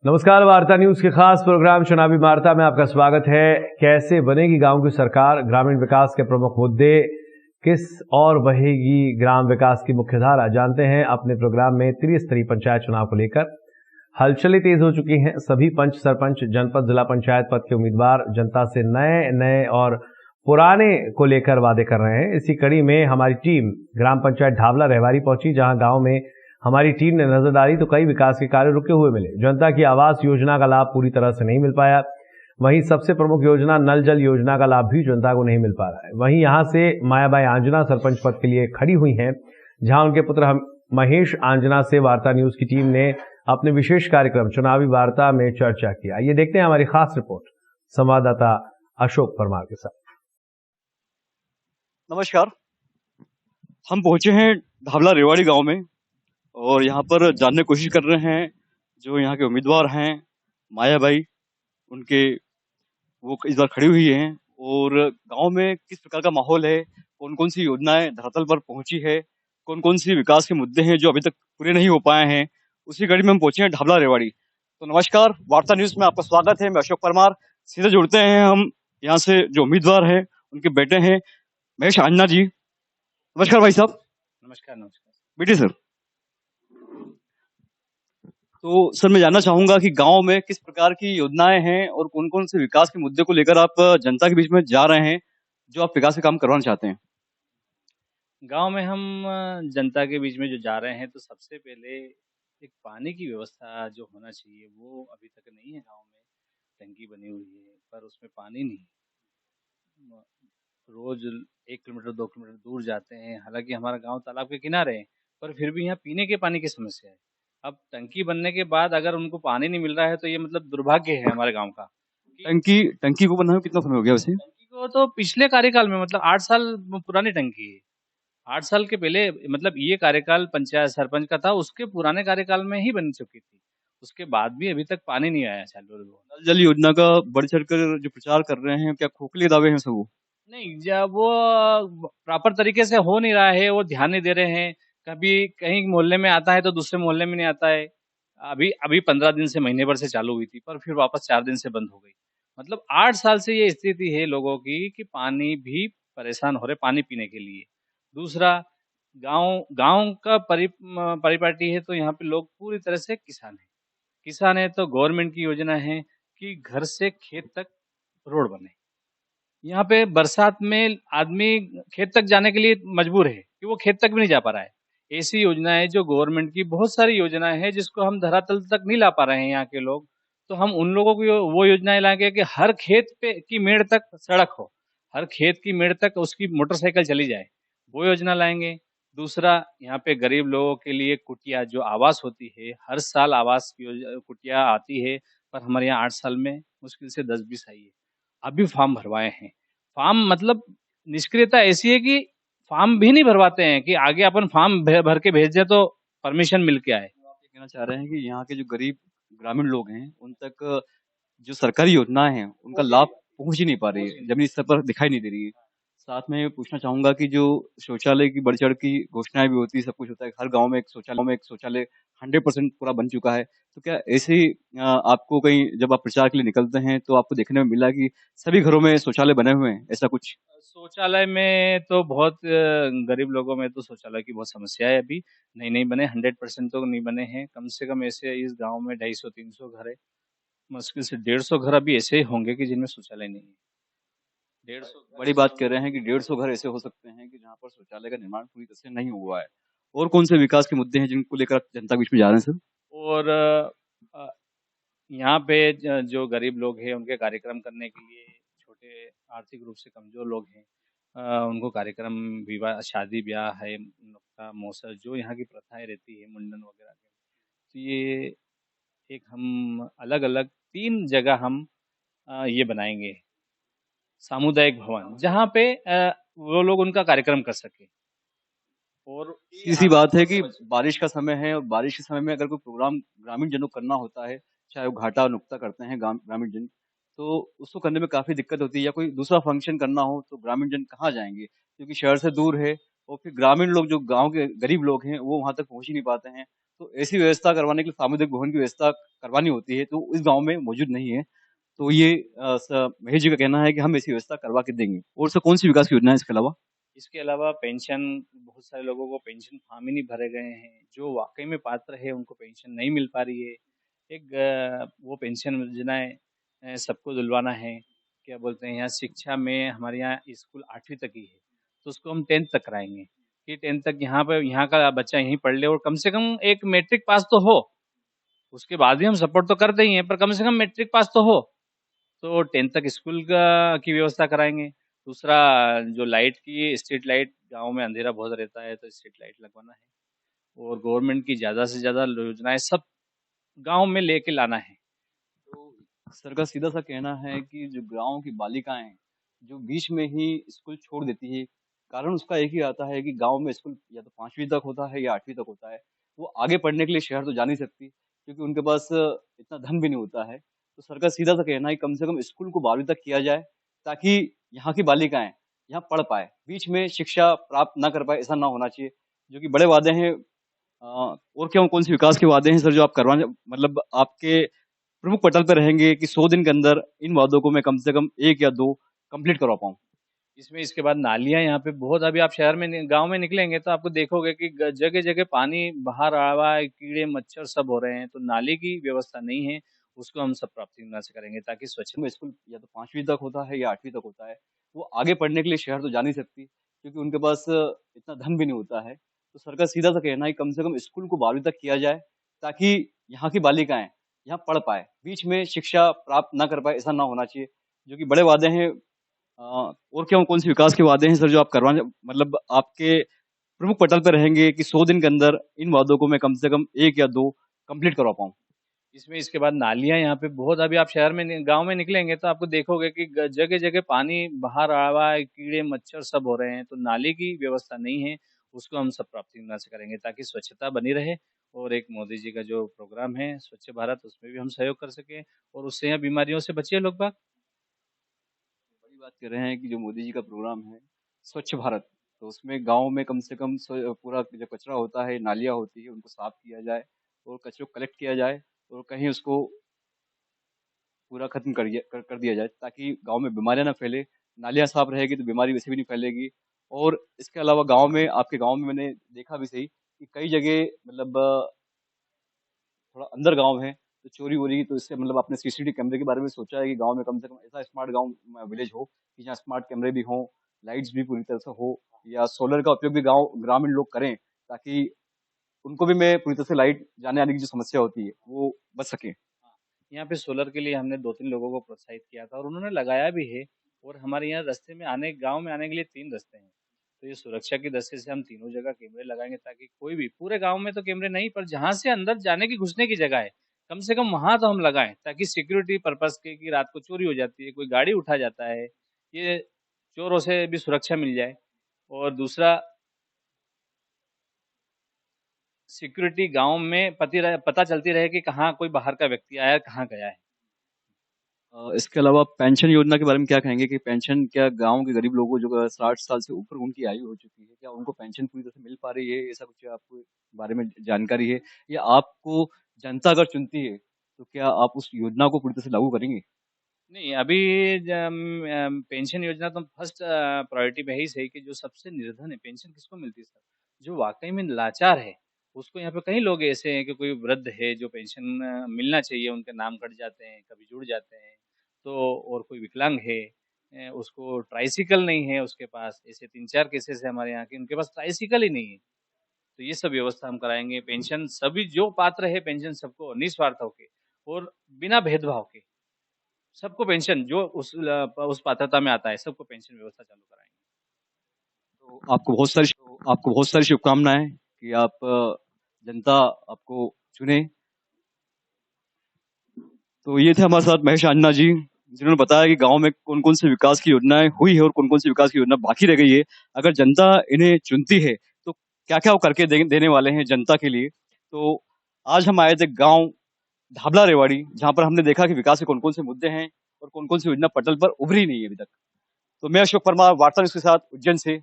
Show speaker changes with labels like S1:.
S1: नमस्कार, वार्ता न्यूज के खास प्रोग्राम चुनावी वार्ता में आपका स्वागत है। कैसे बनेगी गांव की सरकार, ग्रामीण विकास के प्रमुख मुद्दे, किस और बहेगी ग्राम विकास की मुख्यधारा, जानते हैं अपने प्रोग्राम में। त्रिस्तरीय पंचायत चुनाव को लेकर हलचलें तेज हो चुकी हैं। सभी पंच, सरपंच, जनपद, जिला पंचायत पद के उम्मीदवार जनता से नए और पुराने को लेकर वादे कर रहे हैं। इसी कड़ी में हमारी टीम ग्राम पंचायत ढाबला रेवाड़ी पहुंची, जहां गांव में हमारी टीम ने नजर डाली तो कई विकास के कार्य रुके हुए मिले। जनता की आवास योजना का लाभ पूरी तरह से नहीं मिल पाया। वहीं सबसे प्रमुख योजना नल जल योजना का लाभ भी जनता को नहीं मिल पा रहा है। वहीं यहां से मायाबाई आंजना सरपंच पद के लिए खड़ी हुई हैं, जहां उनके पुत्र महेश आंजना से वार्ता न्यूज की टीम ने अपने विशेष कार्यक्रम चुनावी वार्ता में चर्चा किया। ये देखते हैं हमारी खास रिपोर्ट संवाददाता अशोक परमार के साथ।
S2: नमस्कार, हम पहुंचे हैं ढाबला रेवाड़ी गांव में और यहाँ पर जानने की कोशिश कर रहे हैं जो यहाँ के उम्मीदवार हैं मायाबाई, उनके वो इस बार खड़ी हुई हैं और गांव में किस प्रकार का माहौल है, कौन कौन सी योजनाएं धरातल पर पहुंची है, कौन कौन सी विकास के मुद्दे हैं जो अभी तक पूरे नहीं हो पाए हैं, उसी कड़ी में हम पहुंचे हैं ढाबला रेवाड़ी। तो नमस्कार, वार्ता न्यूज में आपका स्वागत है। मैं अशोक परमार। सीधे जुड़ते हैं हम यहाँ से जो उम्मीदवार हैं, उनके बेटे हैं महेश आंजना जी। नमस्कार भाई साहब।
S3: नमस्कार।
S2: बेटे सर, तो सर मैं जानना चाहूंगा कि गांव में किस प्रकार की योजनाएं हैं और कौन कौन से विकास के मुद्दे को लेकर आप जनता के बीच में जा रहे हैं, जो आप विकास के काम करवाना चाहते हैं।
S3: गांव में हम जनता के बीच में जो जा रहे हैं, तो सबसे पहले एक पानी की व्यवस्था जो होना चाहिए वो अभी तक नहीं है। गांव में टंकी बनी हुई है पर उसमें पानी नहीं है। रोज 1 किलोमीटर 2 किलोमीटर दूर जाते हैं। हालांकि हमारा गांव तालाब के किनारे है, पर फिर भी यहाँ पीने के पानी की समस्या है। अब टंकी बनने के बाद अगर उनको पानी नहीं मिल रहा है तो ये मतलब दुर्भाग्य है हमारे गांव का।
S2: टंकी को बनाने में कितना समय हो गया वैसे?
S3: टंकी को तो पिछले कार्यकाल में, मतलब 8 साल पुरानी टंकी है। 8 साल के पहले, मतलब ये कार्यकाल पंचायत सरपंच का था, उसके पुराने कार्यकाल में ही बन चुकी थी। उसके बाद भी अभी तक पानी नहीं आया चालू।
S2: नल जल योजना का बढ़ चढ़कर जो प्रचार कर रहे हैं, क्या खोखले दावे हैं सब वो?
S3: नहीं, जब वो प्रॉपर तरीके से हो नहीं रहा है, वो ध्यान नहीं दे रहे हैं। कभी कहीं मोहल्ले में आता है तो दूसरे मोहल्ले में नहीं आता है। अभी अभी 15 दिन से, महीने भर से चालू हुई थी, पर फिर वापस 4 दिन से बंद हो गई। मतलब 8 साल से ये स्थिति है लोगों की कि पानी भी परेशान हो रहे पानी पीने के लिए। दूसरा, गांव गांव का परिपाटी है, तो यहाँ पे लोग पूरी तरह से किसान हैं। किसान है तो गवर्नमेंट की योजना है कि घर से खेत तक रोड बने। यहाँ पे बरसात में आदमी खेत तक जाने के लिए मजबूर है कि वो खेत तक भी नहीं जा पा रहा है। ऐसी योजना है जो गवर्नमेंट की, बहुत सारी योजनाएं हैं जिसको हम धरातल तक नहीं ला पा रहे हैं यहाँ के लोग। तो हम उन लोगों को वो योजनाएं लाएंगे कि हर खेत पे की मेड़ तक सड़क हो, हर खेत की मेड़ तक उसकी मोटरसाइकिल चली जाए, वो योजना लाएंगे। दूसरा, यहाँ पे गरीब लोगों के लिए कुटिया जो आवास होती है, हर साल आवास कुटिया आती है, पर हमारे यहाँ 8 साल में मुश्किल से 10-20 आई है। अभी फॉर्म भरवाए हैं। फॉर्म मतलब निष्क्रियता ऐसी है कि फॉर्म भी नहीं भरवाते हैं कि आगे अपन फॉर्म भर के भेज दें तो परमिशन मिल के आए।
S2: आप ये कहना चाह रहे हैं कि यहाँ के जो गरीब ग्रामीण लोग हैं, उन तक जो सरकारी योजनाएं हैं उनका लाभ पहुंच ही नहीं पा रही है, जमीनी स्तर पर दिखाई नहीं दे रही है। साथ में पूछना चाहूंगा कि जो शौचालय की बढ़ चढ़ की घोषणाएं भी होती है, सब कुछ होता है, हर गांव में एक शौचालय 100% पूरा बन चुका है। तो क्या ऐसे ही आपको कहीं जब आप प्रचार के लिए निकलते हैं तो आपको देखने में मिला कि सभी घरों में शौचालय बने हुए हैं, ऐसा कुछ?
S3: शौचालय में तो बहुत गरीब लोगों में तो शौचालय की बहुत समस्या है। अभी नहीं बने, 100% तो नहीं बने हैं। कम से कम ऐसे इस गांव में 250-300 घर है, मुश्किल से 150 घर अभी ऐसे होंगे कि जिनमें शौचालय नहीं है। 150
S2: बड़ी बात कह रहे हैं कि 150 घर ऐसे हो सकते हैं कि जहाँ पर शौचालय का निर्माण पूरी तरह से नहीं हुआ है। और कौन से विकास के मुद्दे हैं जिनको लेकर आप जनता के बीच में जा रहे हैं सर?
S3: और अ, यहाँ पे जो गरीब लोग हैं उनके कार्यक्रम करने के लिए, छोटे आर्थिक रूप से कमजोर लोग हैं, उनको कार्यक्रम, विवाह, शादी ब्याह है, नुक्ता महोत्सव, जो यहाँ की प्रथाएं रहती है, मुंडन वगैरह के, तो ये एक हम अलग अलग 3 जगह हम ये बनाएंगे सामुदायिक भवन, जहाँ पे वो लोग उनका कार्यक्रम कर सके। और
S2: इसी बात है कि बारिश का समय है और बारिश के समय में अगर कोई प्रोग्राम ग्रामीण जनों को करना होता है, चाहे वो घाटा नुक्ता करते हैं ग्रामीण जन, तो उसको करने में काफी दिक्कत होती है। या कोई दूसरा फंक्शन करना हो तो ग्रामीण जन कहाँ जाएंगे, क्योंकि शहर से दूर है और फिर ग्रामीण लोग जो गांव के गरीब लोग हैं वो वहां तक पहुंच ही नहीं पाते हैं। तो ऐसी व्यवस्था करवाने के लिए सामुदायिक भवन की व्यवस्था करवानी होती है, तो इस गाँव में मौजूद नहीं है। तो ये महेश जी का कहना है कि हम ऐसी व्यवस्था करवा के देंगे। और सर कौन सी विकास की योजना है इसके अलावा?
S3: इसके अलावा पेंशन, बहुत सारे लोगों को पेंशन फॉर्म ही नहीं भरे गए हैं, जो वाकई में पात्र है उनको पेंशन नहीं मिल पा रही है। एक वो पेंशन योजनाएं सबको दिलवाना है। क्या बोलते हैं, यहाँ शिक्षा में हमारे यहाँ स्कूल 8वीं तक ही है, तो उसको हम 10th तक कराएंगे कि 10th तक यहाँ पे यहाँ का बच्चा यहीं पढ़ ले और कम से कम एक मैट्रिक पास तो हो। उसके बाद भी हम सपोर्ट तो करते ही हैं, पर कम से कम मैट्रिक पास तो हो। तो 10th तक स्कूल की व्यवस्था कराएंगे। दूसरा, जो लाइट की स्ट्रीट लाइट, गांव में अंधेरा बहुत रहता है तो स्ट्रीट लाइट लगवाना है। और गवर्नमेंट की ज़्यादा से ज़्यादा योजनाएं सब गांव में लेके लाना है।
S2: तो सर का सीधा सा कहना है कि जो गाँव की बालिकाएं हैं, जो बीच में ही स्कूल छोड़ देती है, कारण उसका एक ही आता है कि गाँव में स्कूल या तो 5वीं तक होता है या 8वीं तक होता है। वो आगे पढ़ने के लिए शहर तो जा नहीं सकती, क्योंकि उनके पास इतना धन भी नहीं होता है। तो सर का सीधा सा कहना है कि कम से कम स्कूल को 12वीं तक किया जाए, ताकि यहाँ की बालिकाएं यहाँ पढ़ पाए, बीच में शिक्षा प्राप्त ना कर पाए, ऐसा ना होना चाहिए। जो कि बड़े वादे हैं। और क्या कौन से विकास के वादे हैं सर जो आप करवाने, मतलब आपके प्रमुख पटल पे रहेंगे कि 100 दिन के अंदर इन वादों को मैं कम से कम 1 या 2 कंप्लीट करवा पाऊँ?
S3: इसमें इसके बाद नालियाँ यहाँ पे बहुत, अभी आप शहर में गांव में निकलेंगे तो आपको देखोगे कि जगह जगह पानी बाहर आ रहा है, कीड़े मच्छर सब हो रहे हैं। तो नाली की व्यवस्था नहीं है, उसको हम सब प्राप्ति योजना से करेंगे ताकि स्वच्छ
S2: में स्कूल या तो 5वीं तक होता है या 8वीं तक होता है। वो आगे पढ़ने के लिए शहर तो जा नहीं सकती, क्योंकि उनके पास इतना धन भी नहीं होता है। तो सर का सीधा सा कहना है कि कम से कम स्कूल को 12वीं तक किया जाए, ताकि यहाँ की बालिकाएं यहाँ पढ़ पाए, बीच में शिक्षा प्राप्त ना कर पाए, ऐसा ना होना चाहिए। जो कि बड़े वादे हैं। और क्या कौन से विकास के वादे हैं सर जो आप करवाने, मतलब आपके प्रमुख पटल पे रहेंगे कि 100 दिन के अंदर इन वादों को मैं कम से कम 1 या 2 कंप्लीट करवा पाऊँ?
S3: इसमें इसके बाद नालियाँ यहाँ पे बहुत, अभी आप शहर में गांव में निकलेंगे तो आपको देखोगे कि जगह जगह पानी बाहर आ रहा है, कीड़े मच्छर सब हो रहे हैं। तो नाली की व्यवस्था नहीं है, उसको हम सब प्राप्ति योजना से करेंगे ताकि स्वच्छता बनी रहे। और एक मोदी जी का जो प्रोग्राम है स्वच्छ भारत, उसमें भी हम सहयोग कर सकें और उससे यहाँ बीमारियों से बचे लोग बाग।
S2: बड़ी बात कर रहे हैं कि जो मोदी जी का प्रोग्राम है स्वच्छ भारत, तो उसमें गांव में कम से कम पूरा जो कचरा होता है, नालियां होती है, उनको साफ किया जाए और कचरे को कलेक्ट किया जाए और कहीं उसको पूरा खत्म कर दिया जाए, ताकि गांव में बीमारियां ना फैले। नालियां साफ रहेगी तो बीमारी वैसे भी नहीं फैलेगी। और इसके अलावा गांव में, आपके गांव में मैंने देखा भी सही कि कई जगह मतलब थोड़ा अंदर गांव है तो चोरी हो रही, तो इससे मतलब आपने सीसीटीवी कैमरे के बारे में सोचा है कि गांव में कम से कम ऐसा स्मार्ट गांव विलेज हो कि जहाँ स्मार्ट कैमरे भी हों, लाइट्स भी पूरी तरह से हो, या सोलर का उपयोग भी गांव ग्रामीण लोग करें, ताकि उनको भी मैं पूरी तरह से लाइट जाने आने की जो समस्या होती है वो बच सके?
S3: यहाँ पे सोलर के लिए हमने 2-3 लोगों को प्रोत्साहित किया था और उन्होंने लगाया भी है। और हमारे यहाँ रास्ते में आने, गांव में आने के लिए 3 रास्ते हैं। तो ये सुरक्षा की दृष्टि से हम तीनों जगह कैमरे लगाएंगे ताकि कोई भी, पूरे गांव में तो कैमरे नहीं, पर जहां से अंदर जाने की घुसने की जगह है कम से कम वहां तो हम लगाएं, ताकि सिक्योरिटी पर्पस के, कि रात को चोरी हो जाती है, कोई गाड़ी उठा जाता है, ये चोरों से भी सुरक्षा मिल जाए। और दूसरा, सिक्योरिटी गांव में पता चलती रहे कि कहाँ कोई बाहर का व्यक्ति आया है, कहाँ गया है।
S2: इसके अलावा पेंशन योजना के बारे में क्या कहेंगे कि पेंशन क्या गांव के गरीब लोगों जो 60 साल से ऊपर उनकी आयु हो चुकी है, क्या उनको पेंशन पूरी तरह से मिल पा रही है? ऐसा कुछ आपको बारे में जानकारी है? या आपको जनता अगर चुनती है तो क्या आप उस योजना को पूरी तरह से लागू करेंगे?
S3: नहीं, अभी पेंशन योजना तो फर्स्ट प्रायोरिटी पे ही सही कि जो सबसे निर्धन है, पेंशन किसको मिलती है सर? जो वाकई में लाचार है, उसको। यहाँ पे कई लोग ऐसे हैं कि कोई वृद्ध है जो पेंशन मिलना चाहिए, उनके नाम कट जाते हैं, कभी जुड़ जाते हैं। तो और कोई विकलांग है, उसको ट्राइसिकल नहीं है उसके पास, ऐसे 3-4 केसेस है हमारे यहाँ के, उनके पास ट्राइसिकल ही नहीं है। तो ये सब व्यवस्था हम कराएंगे। पेंशन सभी जो पात्र है, पेंशन सबको निस्वार्थ होके और बिना भेदभाव के सबको पेंशन, जो उस पात्रता में आता है सबको पेंशन व्यवस्था चालू कराएंगे।
S2: तो आपको बहुत सारी शुभकामनाएं कि आप जनता आपको चुने। तो ये थे हमारे साथ महेश आंजना जी, जिन्होंने बताया कि गांव में कौन कौन से विकास की योजनाएं हुई है और कौन कौन सी विकास की योजना बाकी रह गई है। अगर जनता इन्हें चुनती है तो क्या क्या वो करके देने वाले हैं जनता के लिए। तो आज हम आए थे गांव धाबला रेवाड़ी, जहां पर हमने देखा कि विकास के कौन कौन से मुद्दे हैं और कौन कौन सी योजना पटल पर उभरी नहीं है अभी तक। तो मैं अशोक परमार, वार्ता न्यूज़ के साथ उज्जैन से।